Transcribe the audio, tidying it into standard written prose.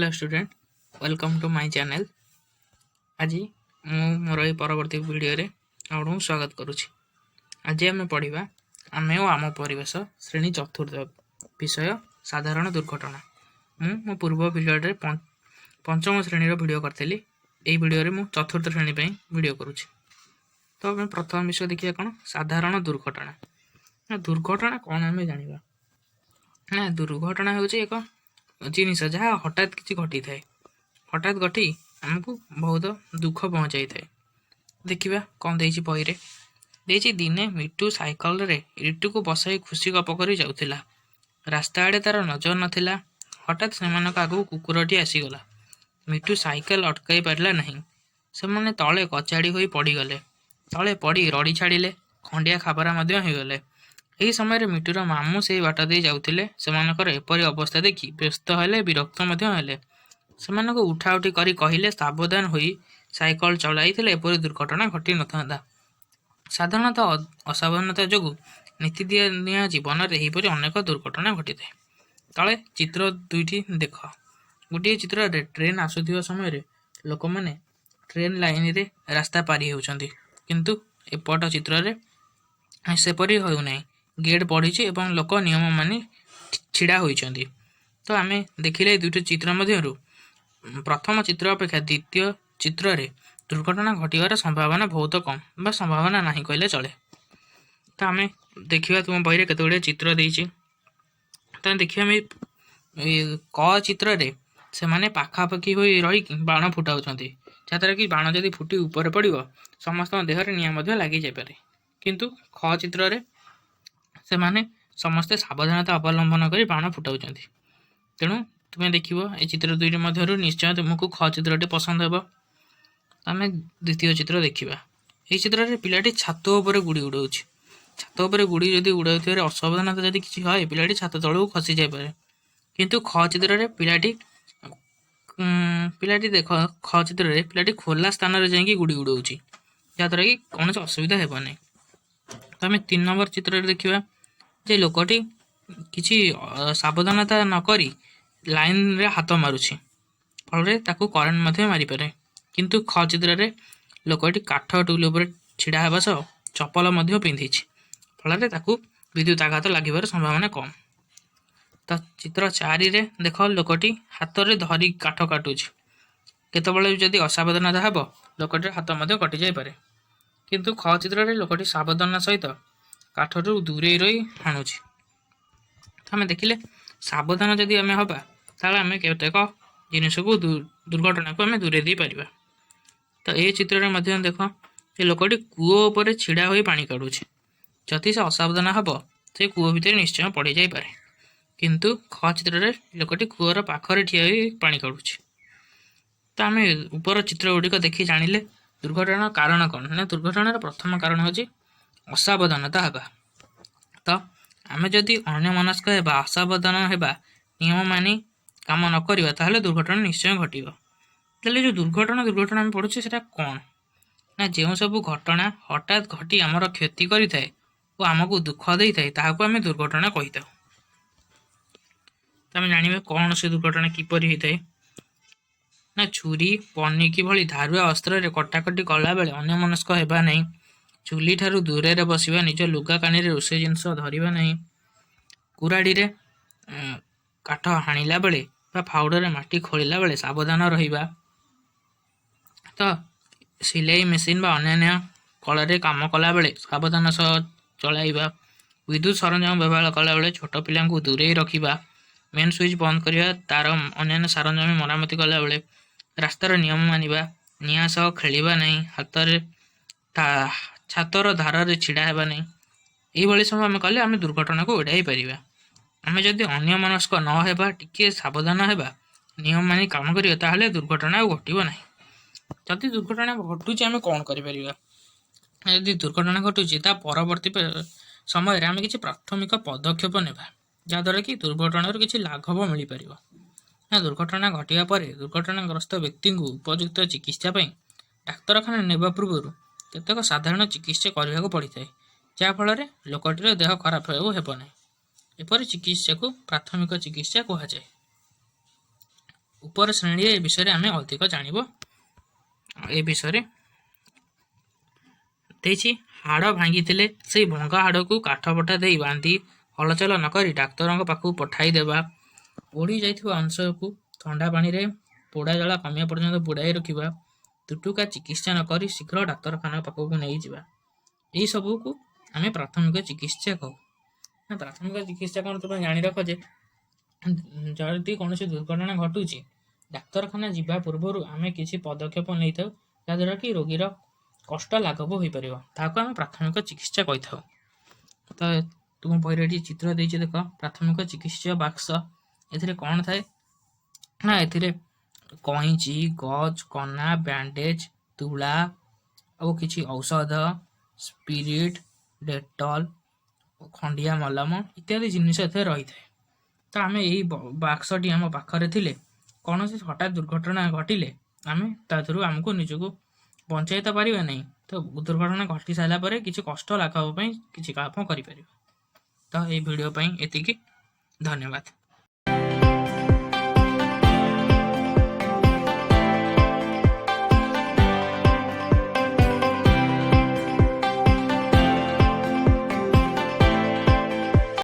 Hello student, welcome to my channel. आज मोर ये परवर्ती वीडियो रे आपको स्वागत करुच्ची। आज आम पढ़ा आम और आम परिवेश श्रेणी चतुर्थ विषय साधारण दुर्घटना। मो पूर्व वीडियो पंचम श्रेणी वीडियो करी। यही वीडियो मु चतुर्थ श्रेणी वीडियो करुच्ची। तो आम प्रथम विषय देखिए कौन साधारण दुर्घटना। दुर्घटना कौन आम जाना ना, दुर्घटना हूँ एक जिनिस जहाँ हठात किसी घटी थाए, हठात घटी आमको बहुत दुख पहुँचाई थाए। देखा कौन देती बही रे दिने मिट्टू साइकल रे रिटू को बसाई खुशी गप कर जाऊला। रास्ता आड़े तार नजर नाला। हठात से आगू कुकुरटी आसीगला। मिट्टू साइकेल अटकाई पारा नहीं। से तले कचाड़ी हो पड़गले। तले पड़ी रड़ी छाड़े, खंडिया खाबरा होगले। यही समय मिटुर मामू से बाट दे जाउथिले। सेमानकर एपरी अवस्था देखि व्यस्त हेले, विरक्त हेले। सेमानक उठा उठी करी कहिले सावधान होई साइकल चलाइथिले एपरी दुर्घटना घटी नथांता। साधारणतः असावधानता जोगु नीतिदिनिया जीवन में एहीपरि अनेक दुर्घटना घटी थाए। तले चित्र दुईटी देख। गोटे चित्र ट्रेन आसुथिबा समय लोक मैंने ट्रेन लाइन रे रास्ता पारी होउछंती, किंतु एपट चित्र रे सेपरी हो नहीं। गेट पड़ी एवं लोक नियम मानि छिड़ा होइछंती। तो आम देखिले दुईट चित्र मध्यरु प्रथम चित्र अपेक्षा द्वितीय चित्र रे दुर्घटना घटवार संभावना बहुत कम बा संभावना नहीं कहले चले। तो आम देखा तुम बही केते गुड़े चित्र देइछि। तो देखिए क चित्र रे से माने पाखापाखी हो रही बाण फुटाउछंती, जहाँद्वारा कि बाण जदि फुटी ऊपर पड़ो समस्त देहरे निआं लगी जापे। किंतु ख चित्र रे से माने समस्ते सावधानता अवलंबन कर बाण फुटाउछंती। तेणु तुम्हें देखिबो ए चित्र दुईटी मध्यरु निश्चय तुमको ख चित्रटी पसंद हेबो। आम द्वितीय चित्र देखिबा। ए चित्र रे पिलाटी छात उपर गुड़ी उड़ाउछि। छात उपर गुड़ी जदि उड़ाउथिबार असावधानता जदि किछि होय पिलाटी छात तळु खसी जाय पारे। किंतु ख चित्र रे पिलाटी देख ख चित्र रे पिलाटी खोला स्थान रे जाई गुड़ी उड़ाउछि, जहाँद्वारा कि कौन असुविधा हेबो नहीं। तो आम 3 नंबर चित्र देखिबा जे लोकटी किछि सावधानता नक लाइन रे हाथ मारुछि, फल ताकू करेन्ट मध्य मारी पारे। किंतु ख चित्र रे लोकटी काठ टूल उपर छिड़ा हेबा सह चपल मध्य पिंधिछि, फल ताकू विद्युत आघात लागिबार संभावना कम। तो चित्र 4 रे देख लोकटी हाथ रे धरी काठ काटुछि। केतबेले जदि असावधानता हेबो लोकटीर हाथ मध्य कटि जाय पारे। किंतु ख चित्र रे लोकटी सावधान सहित काठरू दूरे रही हाणुछि। तो आम देखिले सावधान जदि आम हबा ताले आम केतेक जिनिस को दुर्घटना को आम दूरे दी पारिबा। तो ये चित्र रे मध्य देख ये लोकटी कूओ उपर छिड़ा होई पानी काढुछि। जदि से असावधान हबो से कूओ भितर निश्चय पड़ी जाय पारे। किंतु ख चित्र रे लोकटी कूओर पाखरे ठिया होई पानी काढुछि। तो आम ऊपर चित्र गुड़िक देखि जानिले दुर्घटना कारण कौन ना। दुर्घटनार प्रथम कारण होछि असावधानता हेबा। तो आम जदि अन्यमनस्क हेबा, असावधान हेबा, नियम मानि काम न करिबा ताहले दुर्घटना निश्चय घटिबो। ताहले जो दुर्घटना आम पढुछे सेटा कौन ना, जो सब घटना हठात घटी आमर क्षति करि थाए ओ आमको दुख देई थाए ताहाको आम दुर्घटना कहि थाउ। तो आम जानिबा कौन से दुर्घटना किपरि होइथाए ना, छुरी पनिकी भली धारुआ अस्त्र रे कटाकटी कला बेले अन्यमनस्क हेबा नहीं। चुली ठारू दूरे रे बसिबा, निज लुगा कानी रे रोषे जिनस धरिबा नहीं। कुराड़ी रे काठ हाणिला बेले बा फाउडर रे माटी खोलिला बेले सावधान रहिबा। तो सिलाई मेसिन बा अन्य कला रे काम कला बेले सावधान सह चलाइबा। विद्युत सरंजाम व्यवहार कला बेले छोट पिला को दूरे रखिबा। मेन स्विच बंद करिया, तार अन्य सरंजाम मरामती कला बेले रास्तार नियम मानिबा। निआं सह खेलिबा नहीं। हाथ रे छातर धार रे छिड़ा हेबा नहीं। यही सब आम कले आम दुर्घटना को एड़ाई पारिबा। आम जदि अन्यमनस्क न हेबा, टिके सावधान हेबा, नियम मानि काम करिया ताहले दुर्घटना घटिबो नहीं। जदि दुर्घटना घटुची आम कौन करिपरिबा, यदि दुर्घटना घटुची ता परवर्ती समय आम किछि प्राथमिक पदक्षेप नेबा, जहाँद्वारा कि दुर्घटनार किछि लाघव मिल पारिबो। ना दुर्घटना घटिया परे दुर्घटनाग्रस्त व्यक्ति को उपयुक्त चिकित्सा पई डाक्तरखाना नेबा पूर्व केतेक साधारण चिकित्सा करने को पड़ी थाए, जहाँफल लोकटीर देह खराब हेब नहीं। एपरि चिकित्सा को प्राथमिक चिकित्सा कहुए। ଉପର ଶ୍ରେଣୀରେ ଏ ବିଷୟରେ ଆମେ ଅଧିକ ଜାଣିବ। ଏ ବିଷୟରେ ଦେଇଛି। ହାଡ଼ ଭାଙ୍ଗିଥିଲେ ସେଇ ଭଙ୍ଗା ହାଡ଼କୁ କାଠ ପଟା ଦେଇ ବାନ୍ଧି ହଲଚଲ ନକରି ଡାକ୍ତରଙ୍କ ପାଖକୁ ପଠାଇ ଦେବା। ପୋଡ଼ି ଯାଇଥିବା ଅଂଶକୁ ଥଣ୍ଡା ପାଣିରେ ପୋଡ଼ା ଜଳା କମିବା ପର୍ଯ୍ୟନ୍ତ ବୁଡ଼ାଇ ରଖିବା। ତୁଟୁକା ଚିକିତ୍ସା ନକରି ଶୀଘ୍ର ଡାକ୍ତରଖାନା ପାଖକୁ ନେଇଯିବା। ଏହିସବୁକୁ ଆମେ ପ୍ରାଥମିକ ଚିକିତ୍ସା କହୁ। ପ୍ରାଥମିକ ଚିକିତ୍ସା କ'ଣ ତୁମେ ଜାଣି ରଖ ଯେ ଯଦି କୌଣସି ଦୁର୍ଘଟଣା ଘଟୁଛି, ଡାକ୍ତରଖାନା ଯିବା ପୂର୍ବରୁ ଆମେ କିଛି ପଦକ୍ଷେପ ନେଇଥାଉ ଯାହାଦ୍ୱାରା କି ରୋଗୀର କଷ୍ଟ ଲାଘବ ହୋଇପାରିବ। ତାହାକୁ ଆମେ ପ୍ରାଥମିକ ଚିକିତ୍ସା କହିଥାଉ। ତ ତୁମ ବହିରେ ଏଠି ଚିତ୍ର ଦେଇଛି, ଦେଖ ପ୍ରାଥମିକ ଚିକିତ୍ସା ବାକ୍ସ। ଏଥିରେ କ'ଣ ଥାଏ ନା ଏଥିରେ କଇଁଚି, ଗଜ୍, କନା, ବ୍ୟାଣ୍ଡେଜ୍, ତୁଳା ଆଉ କିଛି ଔଷଧ, ସ୍ପିରିଟ୍, ଡେଟଲ୍, ଖଣ୍ଡିଆ ମଲମ ଇତ୍ୟାଦି ଜିନିଷ ଏଥିରେ ରହିଥାଏ। ତ ଆମେ ଏହି ବାକ୍ସଟି ଆମ ପାଖରେ ଥିଲେ କୌଣସି ହଠାତ୍ ଦୁର୍ଘଟଣା ଘଟିଲେ ଆମେ ତା ଦେହରୁ ଆମକୁ ନିଜକୁ ବଞ୍ଚାଇ ତ ପାରିବା ନାହିଁ, ତ ଦୁର୍ଘଟଣା ଘଟି ସାରିଲା ପରେ କିଛି କଷ୍ଟ ଲାଘବ ପାଇଁ କିଛି କାମ କରିପାରିବା। ତ ଏଇ ଭିଡ଼ିଓ ପାଇଁ ଏତିକି। ଧନ୍ୟବାଦ।